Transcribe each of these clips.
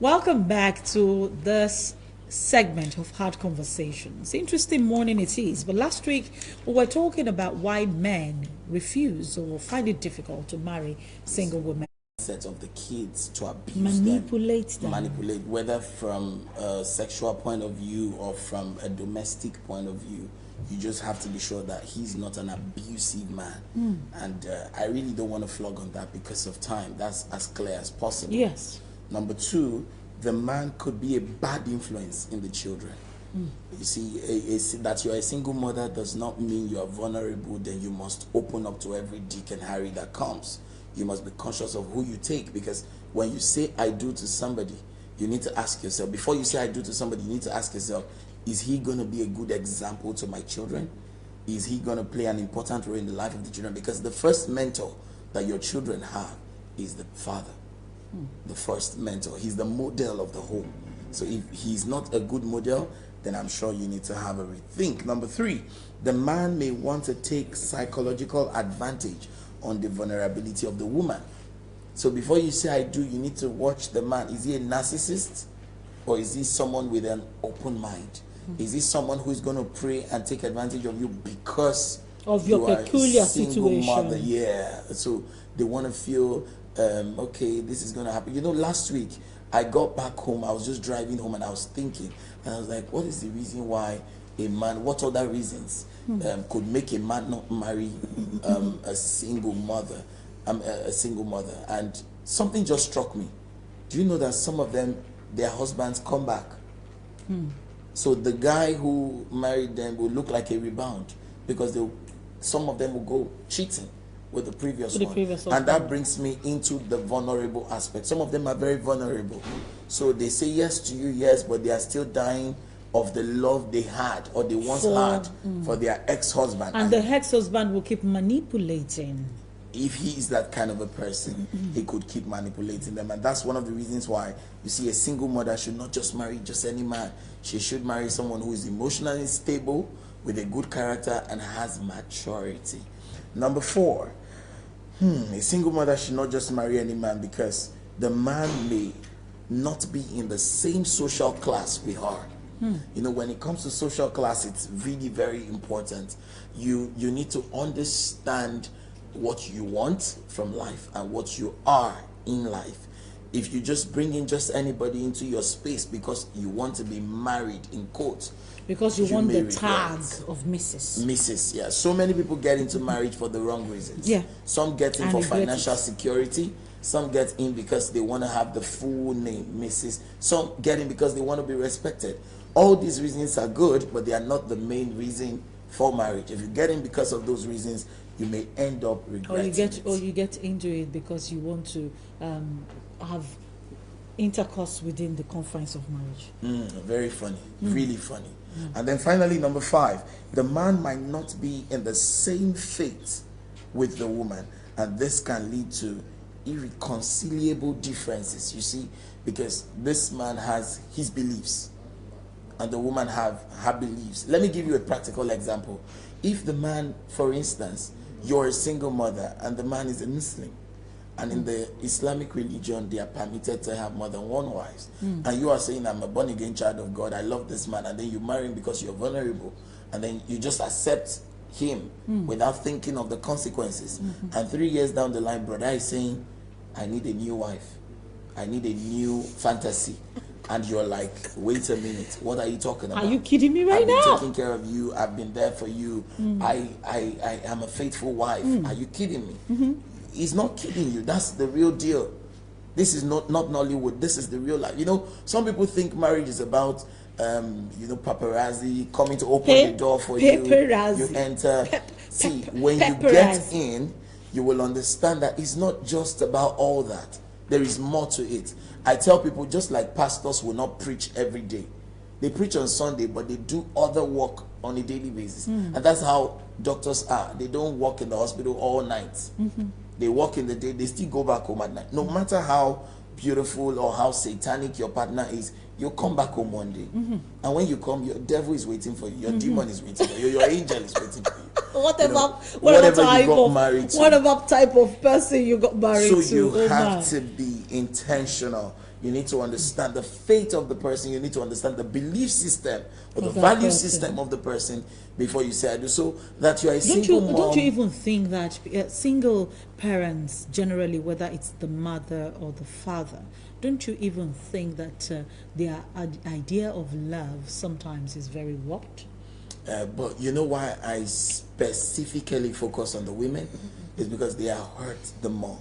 Welcome back to this segment of Hard Conversations. Interesting morning it is, but last week we were talking about why men refuse or find it difficult to marry single women. Set of the kids to abuse Manipulate manipulate, whether from a sexual point of view or from a domestic point of view. You just have to be sure that he's not an abusive man. And I really don't want to flog on that because of time. That's as clear as possible. Yes. Number two, the man could be a bad influence in the children. You see, that you're a single mother does not mean you are vulnerable. Then you must open up to every Dick and Harry that comes. You must be conscious of who you take, because when you say I do to somebody, you need to ask yourself, before you say I do to somebody, you need to ask yourself, is he going to be a good example to my children? Is he going to play an important role in the life of the children? Because the first mentor that your children have is the father. The first mentor. He's the model of the home. So if he's not a good model, then I'm sure you need to have a rethink. Number three, the man may want to take psychological advantage on the vulnerability of the woman. So before you say I do, you need to watch the man. Is he a narcissist, or is he someone with an open mind? Is he someone who is going to pray and take advantage of you because of your peculiar situation? Mother? Yeah. So they want to feel okay, this is going to happen. You know, last week I got back home, I was just driving home and I was thinking, and I was like, what is the reason why a man, what other reasons could make a man not marry a single mother, and something just struck me. Do you know that some of them, their husbands come back? So the guy who married them will look like a rebound, because some of them will go cheating with the previous one. And that brings me into the vulnerable aspect. Some of them are very vulnerable. So they say yes to you, yes, but they are still dying of the love they had or they once had for their ex-husband. And the ex-husband will keep manipulating. If he is that kind of a person, he could keep manipulating them. And that's one of the reasons why you see a single mother should not just marry just any man. She should marry someone who is emotionally stable, with a good character, and has maturity. Number four, a single mother should not just marry any man, because the man may not be in the same social class we are. You know, when it comes to social class, it's really very important. You need to understand what you want from life and what you are in life. If you just bring in just anybody into your space because you want to be married, in quotes, because you want the tag of Mrs. Yeah. So many people get into marriage for the wrong reasons. Yeah. Some get in for financial security. Some get in because they want to have the full name, Mrs. Some get in because they want to be respected. All these reasons are good, but they are not the main reason for marriage. If you get in because of those reasons, you may end up regretting it. Or you get into it because you want to have intercourse within the confines of marriage. Very funny. Really funny. And then finally, number five, the man might not be in the same faith with the woman, and this can lead to irreconcilable differences, you see, because this man has his beliefs and the woman have her beliefs. Let me give you a practical example. If the man, for instance, you're a single mother and the man is a Muslim, and in the Islamic religion they are permitted to have more than one wife, and you are saying I'm a born again child of God, I love this man, and then you marry him because you're vulnerable, and then you just accept him without thinking of the consequences, and 3 years down the line, brother is saying I need a new wife, I need a new fantasy, and you're like, wait a minute, what are you talking about? Are you kidding me right now? I've been taking care of you, I've been there for you, I am a faithful wife. Are you kidding me? He's not kidding you. That's the real deal. This is not Nollywood. This is the real life. You know, some people think marriage is about paparazzi coming to open the door for you. You enter. See, when you get in, you will understand that it's not just about all that. There is more to it. I tell people, just like pastors will not preach every day. They preach on Sunday, but they do other work on a daily basis. And that's how doctors are. They don't work in the hospital all night. They work in the day, they still go back home at night. No matter how beautiful or how satanic your partner is, you'll come back home one day. And when you come, your devil is waiting for you, your demon is waiting for you, your angel is waiting for you. Whatever type of person you got married to. So you have to be intentional You need to understand the faith of the person. You need to understand the belief system or the Of that value person. system of the person before you say I do. So that you are a Don't single you mom. don't you even think that single parents generally, whether it's the mother or the father, don't you even think that their idea of love sometimes is very warped? But you know why I specifically focus on the women is because they are hurt the more.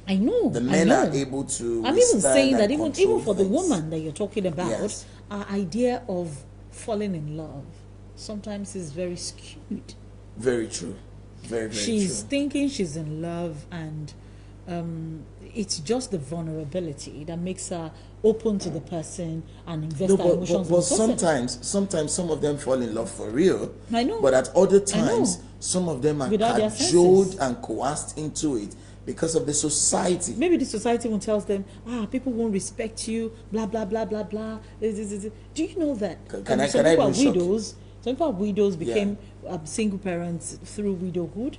I know. The men I know. are able to. I'm even saying that and even control for the things. woman that you're talking about, Yes. our idea of falling in love sometimes is very skewed. Very true. Very, very She's true. thinking she's in love, and it's just the vulnerability that makes her open to the person and invest No, her but emotions in the person. sometimes some of them fall in love for real. I know. But at other I know. times, some of them are Without their cajoled senses. and coerced into it because of the society. Maybe the society will tells them, people won't respect you, blah blah blah blah blah. Do you know that Can I some people are even shock you? widows? Some people are widows, became single parents through widowhood,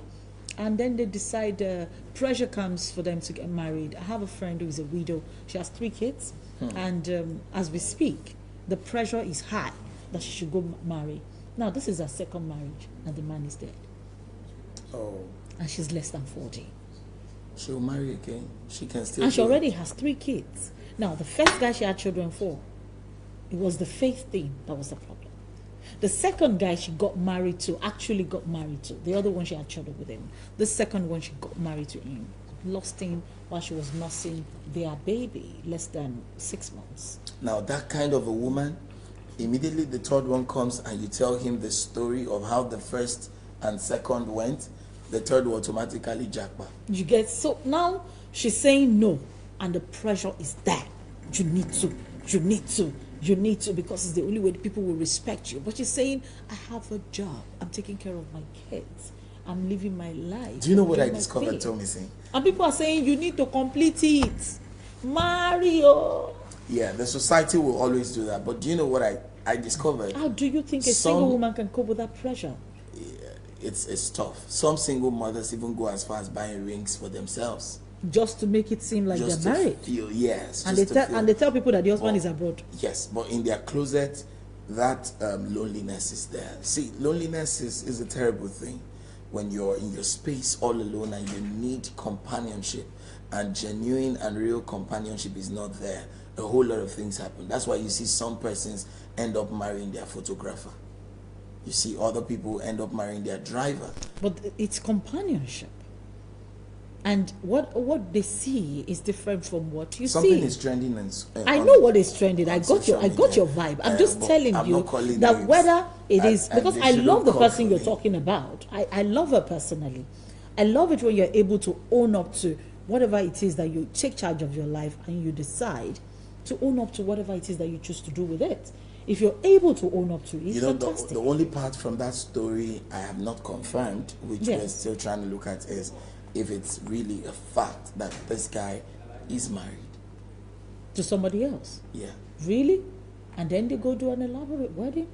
and then they decide pressure comes for them to get married. I have a friend who is a widow. She has 3 kids, and as we speak, the pressure is high that she should go marry. Now this is her 2nd marriage, and the man is dead, Oh, and she's less than 40. she'll marry again. She can still. And she do it. already has 3 kids. Now, the first guy she had children for, it was the faith thing that was the problem. The second guy she actually got married to. The other one she had children with him. The second one she got married to him. Lost him while she was nursing their baby, less than 6 months. Now that kind of a woman, immediately the 3rd one comes and you tell him the story of how the 1st and 2nd went, the 3rd will automatically jackpot. You get, so now she's saying no, and the pressure is there. You need to, because it's the only way people will respect you. But she's saying, I have a job, I'm taking care of my kids, I'm living my life. Do you know what I I'm doing my discovered, thing. Tommy Singh? And people are saying you need to complete it. Mario. Yeah, the society will always do that. But do you know what I discovered? How do you think a Some- single woman can cope with that pressure? It's tough. Some single mothers even go as far as buying rings for themselves. Just to make it seem like Just they're to married. feel, yes. And just they to tell feel. and they tell people that the husband But- is abroad. Yes, but in their closet, that loneliness is there. See, loneliness is a terrible thing when you're in your space all alone and you need companionship, and genuine and real companionship is not there. A whole lot of things happen. That's why you see some persons end up marrying their photographer. You see other people end up marrying their driver. But it's companionship. And what they see is different from what you Something see. is trending and I know what is trending. I got social your media. vibe. I'm just But telling I'm you not calling that names. whether it And- is and because they I shouldn't love the call person for you're me. talking about. I love her personally. I love it when you're able to own up to whatever it is that you take charge of your life and you decide to own up to whatever it is that you choose to do with it. If you're able to own up to it, it's You know, fantastic. the only part from that story I have not confirmed, which Yes. we're still trying to look at, is if it's really a fact that this guy is married. To somebody else. Yeah. Really? And then they go do an elaborate wedding?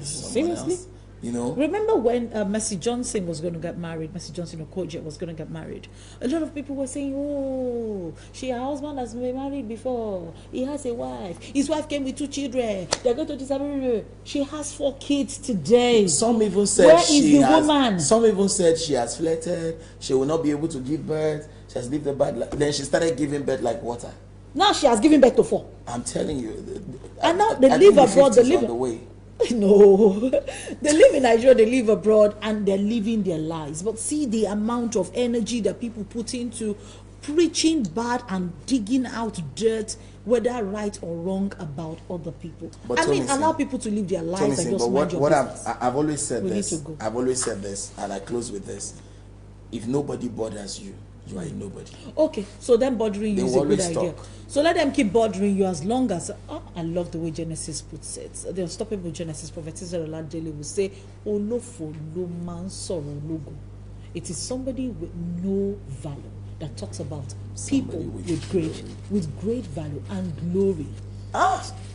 Someone Seriously? else, you know? Remember when Mercy Johnson was going to get married, Mercy Johnson Okoje was going to get married? A lot of people were saying, oh, her husband has been married before. He has a wife. His wife came with 2 children. They're going to disappear. She has 4 kids today. Some even said Where is the woman? Some even said she has flirted. She will not be able to give birth. She has lived a bad life. Then she started giving birth like water. Now she has given birth to 4. I'm telling you. And now they I live think the abroad, they 50s live- on the way. No, they live in Nigeria, they live abroad, and they're living their lives. But see the amount of energy that people put into preaching bad and digging out dirt, whether right or wrong, about other people. But I mean, Tomisin, allow people to live their lives and Tomisin, just but mind your what business. I've always said We need this. to go. I've always said this, and I close with this. If nobody bothers you, you are a nobody. Okay, so them bothering you They is a good always idea. talk. So let them keep bothering you as long as I love the way Genesis puts it. The unstoppable Genesis prophetess Oladele will say, Olofo lo man sọ̀rọ̀ ológo. It is somebody with no value that talks about people Somebody with great value and glory.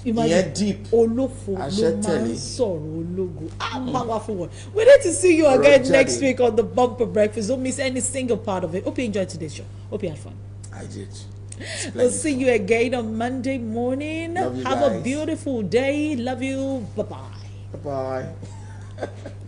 Yeah, deep. Olofo I lo shall tell man you. sọ̀rọ̀ ológo. Powerful one. We need to see you again Roger next it. week on the Bumper Breakfast. Don't miss any single part of it. Hope you enjoyed today's show. Hope you had fun. I did. We'll see you again on Monday morning. Love you Have a guys. beautiful day. Love you. Bye-bye. Bye-bye.